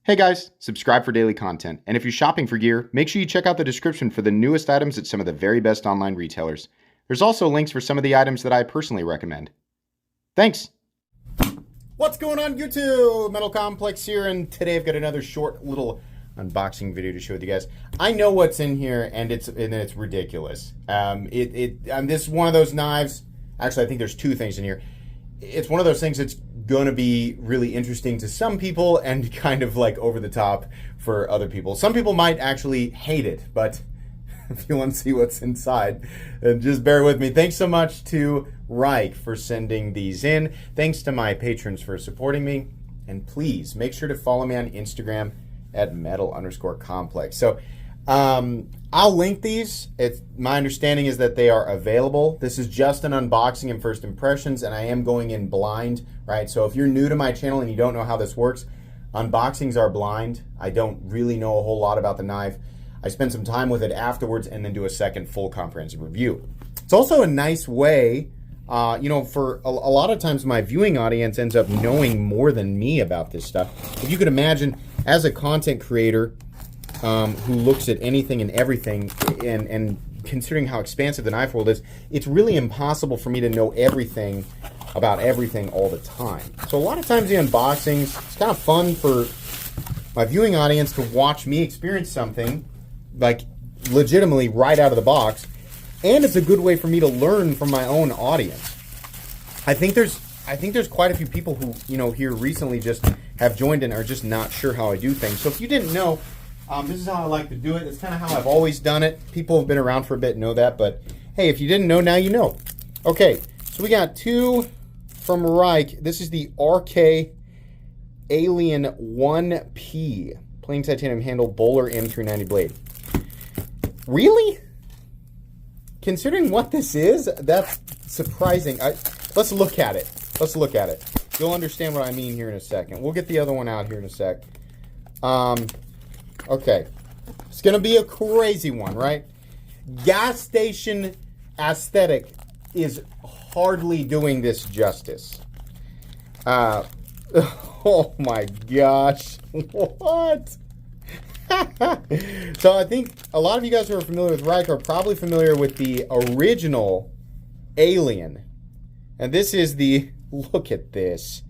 Hey guys, subscribe for daily content. And if you're shopping for gear, make sure you check out the description for the newest items at some of the very best online retailers. There's also links for some of the items that I personally recommend. Thanks! What's going on YouTube? Metal Complex here, and today I've got another short little unboxing video to show with you guys. I know what's in here, and it's ridiculous. This is one of those knives. Actually, I think there's two things in here. It's one of those things that's going to be really interesting to some people and kind of like over the top for other people. Some people might actually hate it, but if you want to see what's inside, just bear with me. Thanks so much to Rike for sending these in. Thanks to my patrons for supporting me. And please make sure to follow me on Instagram at metal_complex. So I'll link these. My understanding is that they are available. This is just an unboxing and first impressions, and I am going in blind, right? So if you're new to my channel and you don't know how this works, unboxings are blind. I don't really know a whole lot about the knife. I spend some time with it afterwards and then do a second full comprehensive review. It's also a nice way, for a lot of times my viewing audience ends up knowing more than me about this stuff. If you could imagine, as a content creator, who looks at anything and everything, and considering how expansive the knife world is, it's really impossible for me to know everything about everything all the time. So a lot of times the unboxings, it's kind of fun for my viewing audience to watch me experience something, like legitimately right out of the box, and it's a good way for me to learn from my own audience. I think there's quite a few people who, here recently just have joined and are just not sure how I do things. So if you didn't know, this is how I like to do it. It's kind of how I've always done it. People have been around for a bit know that, but hey, if you didn't know, now you know. Okay, so we got two from Rike. This is the RK Alien 1P. Plain titanium handle, Bowler M390 blade. Really? Considering what this is, that's surprising. Let's look at it. Let's look at it. You'll understand what I mean here in a second. We'll get the other one out here in a sec. Okay, it's going to be a crazy one, right? Gas station aesthetic is hardly doing this justice. Oh my gosh, what? So I think a lot of you guys who are familiar with Rike are probably familiar with the original Alien. And this is the, look at this.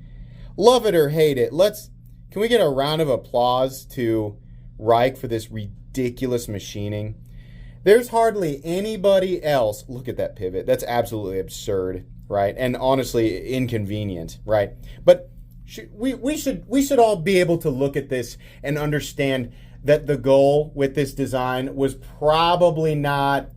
Love it or hate it. Can we get a round of applause to Rike for this ridiculous machining? There's hardly anybody else. Look at that pivot. That's absolutely absurd, right? And honestly inconvenient, right? But we should all be able to look at this and understand that the goal with this design was probably not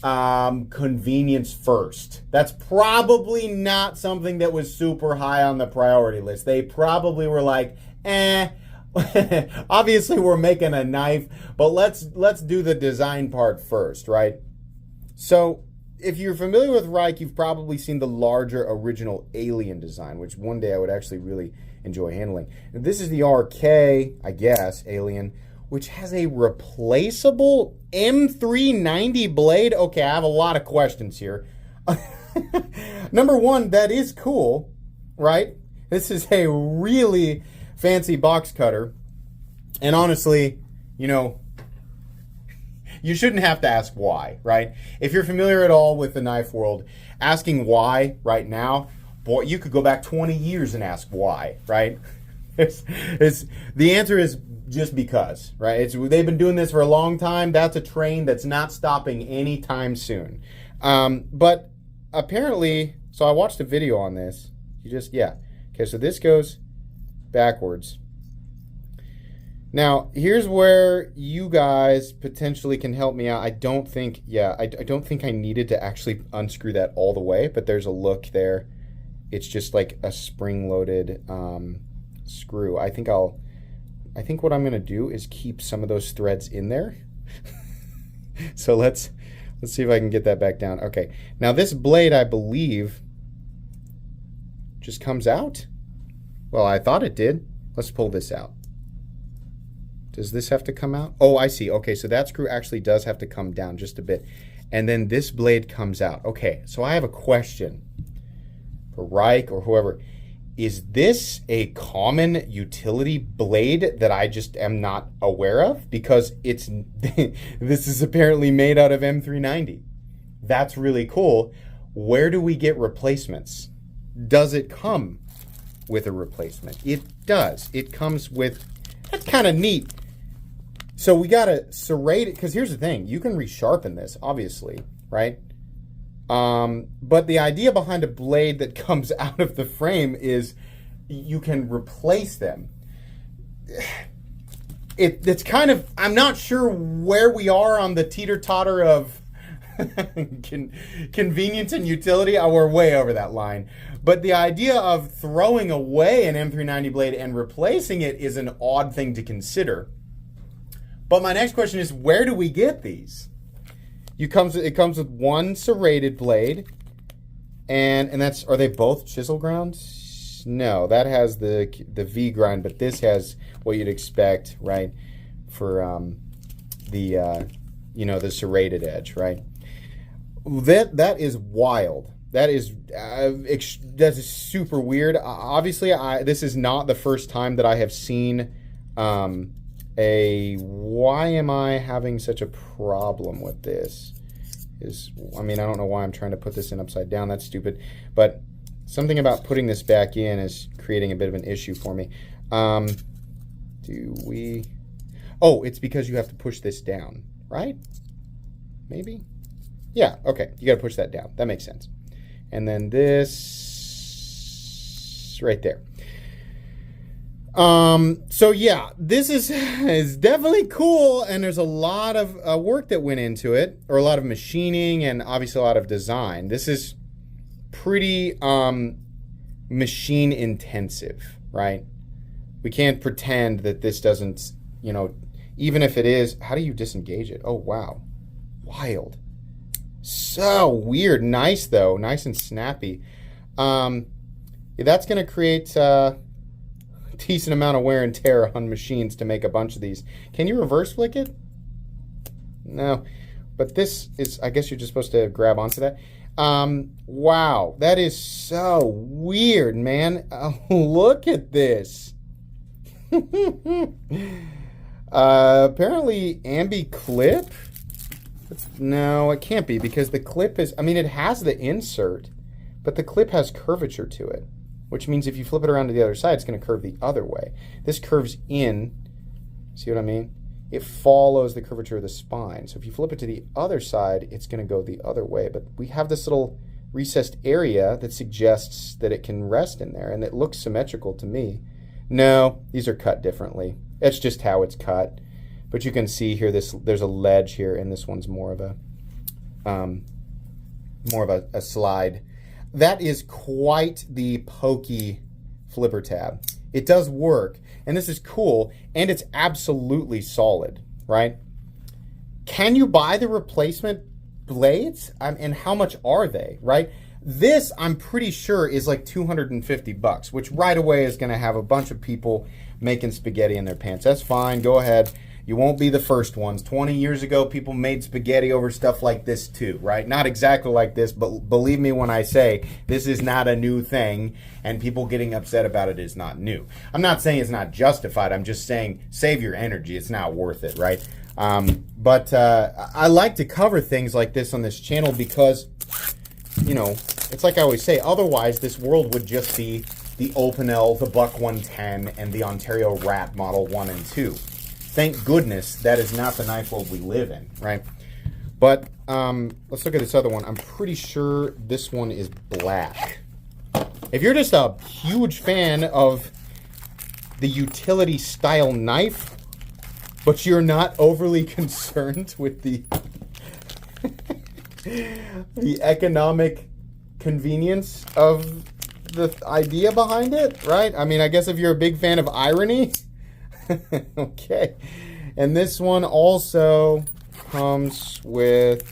convenience first. That's probably not something that was super high on the priority list. They probably were like, obviously we're making a knife, but let's do the design part first, right? So if you're familiar with Rike, you've probably seen the larger original Alien design, which one day I would actually really enjoy handling. And this is the RK, I guess, Alien, which has a replaceable M390 blade. Okay, I have a lot of questions here. Number one, that is cool, right? This is a really fancy box cutter. And honestly, you shouldn't have to ask why, right? If you're familiar at all with the knife world, asking why right now, boy, you could go back 20 years and ask why, right? The answer is just because, right? They've been doing this for a long time. That's a train that's not stopping anytime soon. But apparently, so I watched a video on this. Okay, so this goes backwards. Now, here's where you guys potentially can help me out. I don't think I needed to actually unscrew that all the way, but there's a look there. It's just like a spring-loaded screw. I think what I'm going to do is keep some of those threads in there. So let's see if I can get that back down. Okay, now this blade, I believe, just comes out. Well, I thought it did. Let's pull this out. Does this have to come out? Oh, I see. Okay, so that screw actually does have to come down just a bit. And then this blade comes out. Okay, so I have a question for Rike or whoever. is this a common utility blade that I just am not aware of? Because it's this is apparently made out of M390. That's really cool. Where do we get replacements? Does it come with a replacement? It does. It comes with, that's kind of neat. So we got to serrate it, because here's the thing. You can resharpen this, obviously, right? But the idea behind a blade that comes out of the frame is you can replace them. It's kind of, I'm not sure where we are on the teeter-totter of convenience and utility. Oh, we're way over that line. But the idea of throwing away an M390 blade and replacing it is an odd thing to consider. But my next question is, where do we get these? It comes with one serrated blade, and that's, are they both chisel grounds? No, that has the V grind, but this has what you'd expect, right, for the serrated edge, right? That is wild. That is super weird. Obviously, this is not the first time that I have seen why am I having such a problem with this? I don't know why I'm trying to put this in upside down. That's stupid. But something about putting this back in is creating a bit of an issue for me. Oh, it's because you have to push this down, right? Maybe? Yeah, okay. You got to push that down. That makes sense. And then this right there. So yeah, this is definitely cool, and there's a lot of work that went into it, or a lot of machining, and obviously a lot of design. This is pretty machine intensive, right? We can't pretend that this doesn't, even if it is. How do you disengage it? Oh wow, wild. So weird. Nice though, nice and snappy. That's going to create decent amount of wear and tear on machines to make a bunch of these. Can you reverse flick it? No, but this is, I guess you're just supposed to grab onto that. Wow, that is so weird, man. Look at this. Apparently ambi clip. No, it can't be, because the clip is, it has the insert, but the clip has curvature to it, which means if you flip it around to the other side, it's going to curve the other way. This curves in. See what I mean? It follows the curvature of the spine. So if you flip it to the other side, it's going to go the other way. But we have this little recessed area that suggests that it can rest in there, and it looks symmetrical to me. No, these are cut differently. It's just how it's cut. But you can see here, there's a ledge here, and this one's more of a slide. That is quite the pokey flipper tab. It does work, and this is cool, and it's absolutely solid, right? Can you buy the replacement blades? And how much are they, right? This, I'm pretty sure, is like $250, which right away is going to have a bunch of people making spaghetti in their pants. That's fine. Go ahead. You won't be the first ones. 20 years ago, people made spaghetti over stuff like this too, right? Not exactly like this, but believe me when I say this is not a new thing, and people getting upset about it is not new. I'm not saying it's not justified. I'm just saying save your energy. It's not worth it, right? But I like to cover things like this on this channel because, it's like I always say, otherwise this world would just be the Opinel, the Buck 110, and the Ontario Rat Model 1 and 2. Thank goodness that is not the knife world we live in, right? But let's look at this other one. I'm pretty sure this one is black. If you're just a huge fan of the utility style knife, but you're not overly concerned with the the economic convenience of the idea behind it, right? I guess if you're a big fan of irony. Okay, and this one also comes with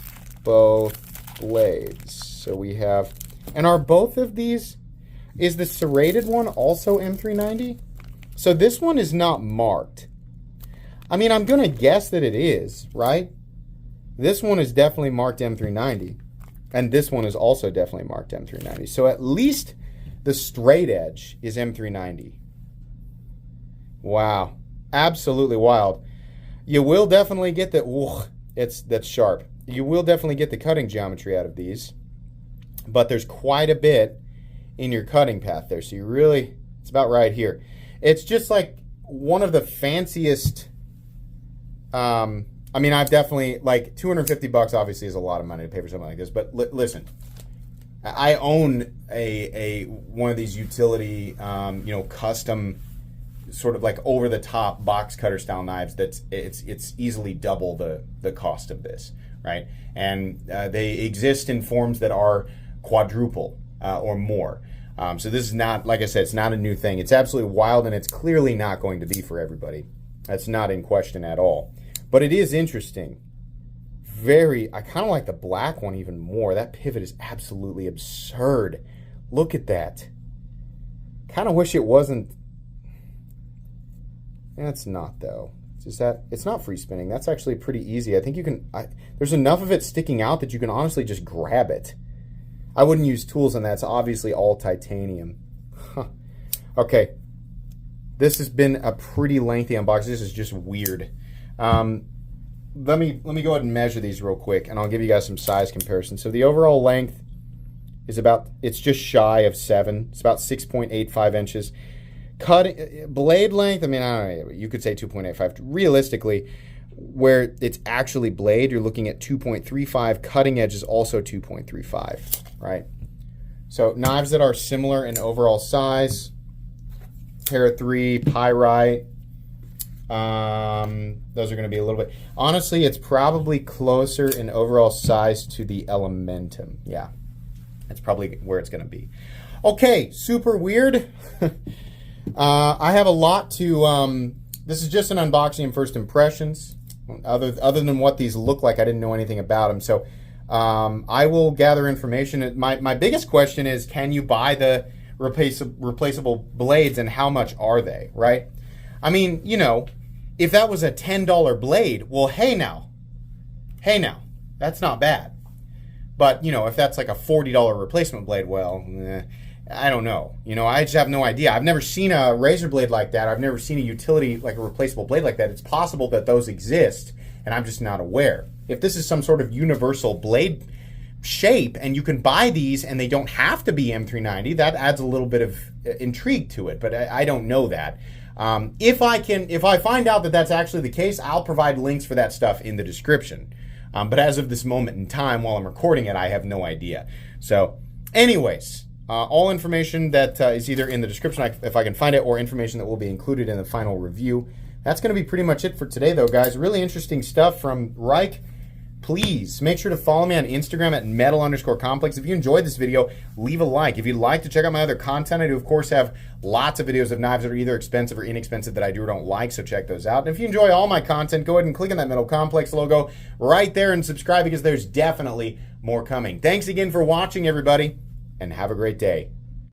both blades. So we have, and are both of these, is the serrated one also M390? So this one is not marked. I'm going to guess that it is, right? This one is definitely marked M390, and this one is also definitely marked M390. So at least the straight edge is M390. Wow. Absolutely wild. You will definitely get the, that's sharp. You will definitely get the cutting geometry out of these, but there's quite a bit in your cutting path there. So you really, it's about right here. It's just like one of the fanciest, I mean, I've definitely, like, $250 obviously is a lot of money to pay for something like this, but listen, I own a one of these utility, custom sort of like over the top box cutter style knives it's easily double the cost of this, right? And they exist in forms that are quadruple or more. So this is not, like I said, it's not a new thing. It's absolutely wild, and it's clearly not going to be for everybody. That's not in question at all. But it is interesting. I kind of like the black one even more. That pivot is absolutely absurd. Look at that. Kind of wish it wasn't. It's not, though. It's just that it's not free spinning. That's actually pretty easy. I think you can, there's enough of it sticking out that you can honestly just grab it. I wouldn't use tools on that. It's obviously all titanium. Huh. Okay. This has been a pretty lengthy unboxing. This is just weird. Let me go ahead and measure these real quick, and I'll give you guys some size comparison. So the overall length is it's just shy of 7. It's about 6.85 inches. Blade length, I mean, I don't know, you could say 2.85. Realistically, where it's actually blade, you're looking at 2.35. Cutting edge is also 2.35, right? So knives that are similar in overall size, Para 3, Pyrite, those are going to be a little bit, honestly, it's probably closer in overall size to the Elementum. Yeah, that's probably where it's going to be. Okay, super weird. I have a lot to, this is just an unboxing and first impressions. Other than what these look like, I didn't know anything about them. So I will gather information. My biggest question is, can you buy the replaceable blades, and how much are they, right? I mean, if that was a $10 blade, well, hey now, that's not bad. But, if that's like a $40 replacement blade, well, I don't know. I just have no idea. I've never seen a razor blade like that. I've never seen a utility, like a replaceable blade like that. It's possible that those exist, and I'm just not aware. If this is some sort of universal blade shape, and you can buy these and they don't have to be M390, that adds a little bit of intrigue to it, but I don't know that. If I find out that that's actually the case, I'll provide links for that stuff in the description. But as of this moment in time, while I'm recording it, I have no idea. So anyways, all information that is either in the description, if I can find it, or information that will be included in the final review. That's going to be pretty much it for today, though, guys. Really interesting stuff from Rike. Please make sure to follow me on Instagram at metal_complex. If you enjoyed this video, leave a like. If you'd like to check out my other content, I do, of course, have lots of videos of knives that are either expensive or inexpensive that I do or don't like, so check those out. And if you enjoy all my content, go ahead and click on that Metal Complex logo right there and subscribe, because there's definitely more coming. Thanks again for watching, everybody, and have a great day.